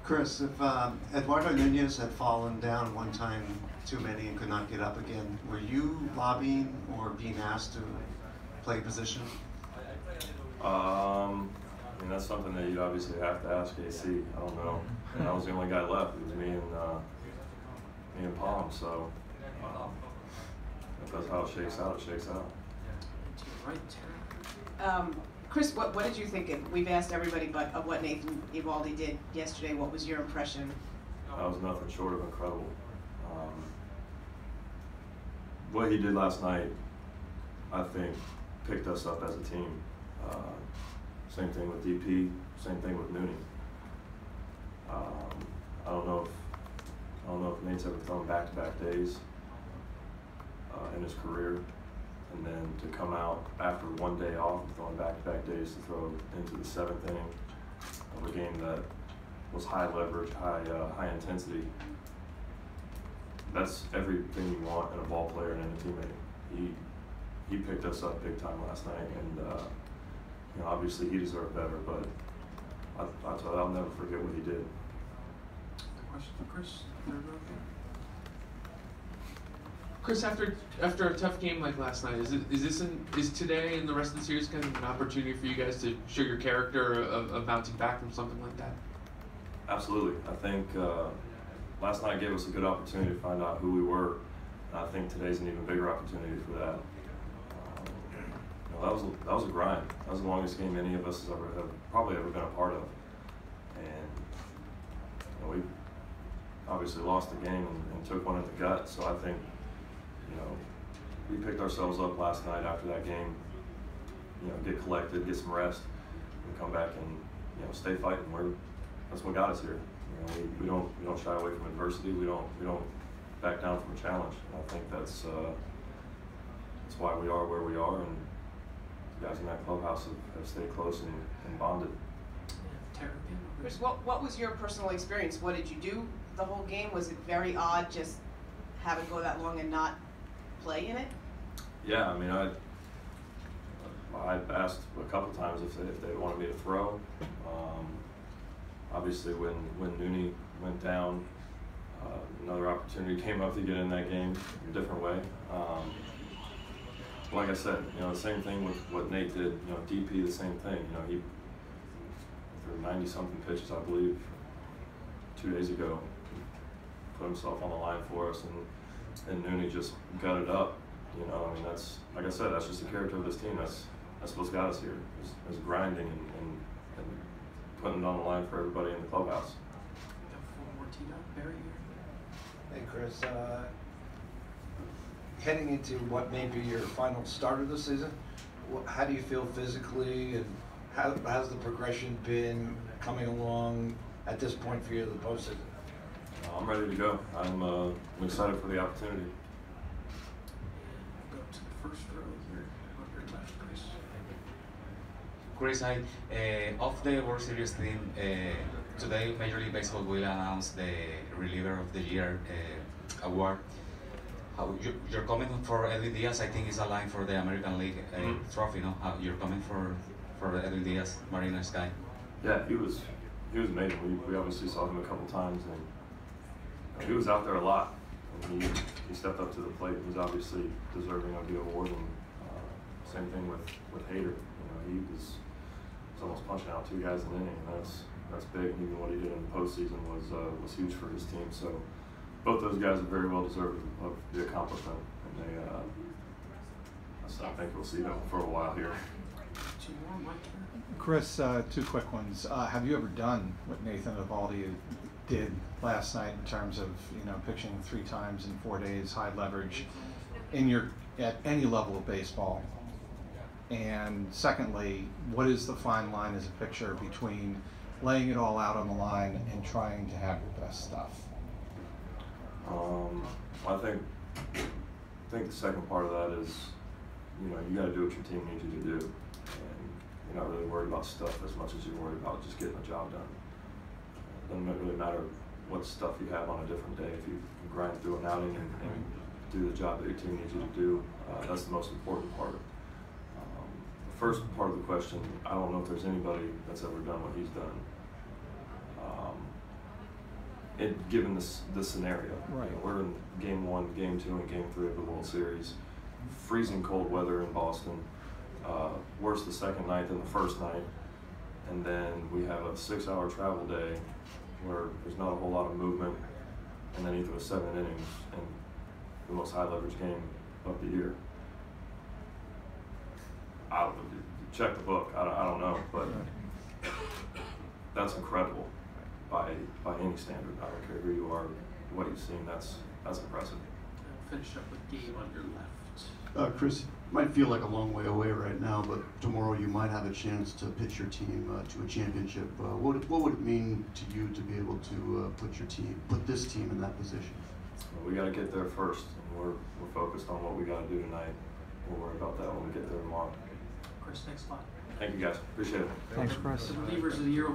Chris, if Eduardo Nunez had fallen down one time too many and could not get up again, were you lobbying or being asked to play position? I mean, that's something that you'd obviously have to ask AC. I don't know. And I was the only guy left. It was me and Palm. So if that's how it shakes out, it shakes out. Chris, what did you think? We've asked everybody, but of what Nathan Eovaldi did yesterday, what was your impression? That was nothing short of incredible. What he did last night, I think, picked us up as a team. Same thing with DP, same thing with Nooney. I don't know if Nate's ever thrown back-to-back days in his career, and then to come out after one day off, throwing back-to-back days to throw into the 7th inning of a game that was high leverage, high intensity. That's everything you want in a ball player and in a teammate. He picked us up big time last night, and you know, obviously he deserved better, but I'll never forget what he did. Question for Chris? Chris, after a tough game like last night, is today and the rest of the series kind of an opportunity for you guys to show your character of bouncing back from something like that? Absolutely. I think last night gave us a good opportunity to find out who we were, and I think today's an even bigger opportunity for that. You know, that was a grind. That was the longest game any of us have probably ever been a part of, and you know, we obviously lost the game and took one in the gut. So I think, you know, we picked ourselves up last night after that game. You know, get collected, get some rest, and come back and, you know, stay fighting. That's what got us here. You know, we don't shy away from adversity. We don't back down from a challenge. And I think that's why we are where we are, and the guys in that clubhouse have stayed close and bonded. Chris, what was your personal experience? What did you do the whole game? Was it very odd just having to go that long and not play in it? Yeah, I mean, I asked a couple times if they wanted me to throw. Obviously, when Nooney went down, another opportunity came up to get in that game in a different way. Like I said, you know, the same thing with what Nate did. You know, DP, the same thing. You know, he threw 90-something pitches, I believe, 2 days ago. He put himself on the line for us, and Nooney just gutted up. You know, I mean, that's, like I said, that's just the character of this team. That's what's got us here, is grinding and putting it on the line for everybody in the clubhouse. Hey Chris, heading into what may be your final start of the season, how do you feel physically, and how's the progression been coming along at this point for you in the postseason? I'm ready to go. I'm excited for the opportunity. Go to the first row here on your left, Chris. Chris, of the World Series team, today Major League Baseball will announce the Reliever of the Year award. Your comment for Edwin Diaz, I think, is a line for the American League trophy, no? Your comment for Edwin Diaz, Marina Sky. Yeah, he was amazing. We obviously saw him a couple times, and he was out there a lot. And he stepped up to the plate. He's obviously deserving of the award. And same thing with Hader. You know, he was almost punching out 2 guys in an inning, and that's big. And even what he did in the postseason was huge for his team. So both those guys are very well deserved of the accomplishment, and I think we'll see them for a while here. Chris, 2 quick ones. Have you ever done what Nathan Eovaldi did last night in terms of, you know, pitching 3 times in 4 days, high leverage, at any level of baseball? And secondly, what is the fine line as a pitcher between laying it all out on the line and trying to have your best stuff? I think the second part of that is, you know, you got to do what your team needs you to do, and you're not really worried about stuff as much as you're worried about just getting the job done. It doesn't really matter what stuff you have on a different day. If you grind through an outing and do the job that your team needs you to do, that's the most important part. The first part of the question, I don't know if there's anybody that's ever done what he's done. given this scenario. Right. You know, we're in game 1, game 2, and game 3 of the World Series. Freezing cold weather in Boston. Worse the second night than the first night. And then we have a 6-hour travel day where there's not a whole lot of movement. And then he threw 7 innings and the most high leverage game of the year. Check the book. I don't know, but that's incredible by any standard. I don't care who you are, what you've seen. That's impressive. Finish up with Gabe on your left. Chris, it might feel like a long way away right now, but tomorrow you might have a chance to pitch your team to a championship. What would it mean to you to be able to put this team in that position? Well, we got to get there first, and we're focused on what we got to do tonight. We'll worry about that when we get there tomorrow. Chris, next slide. Thank you guys. Appreciate it. Thanks, Chris. The Beavers of the year.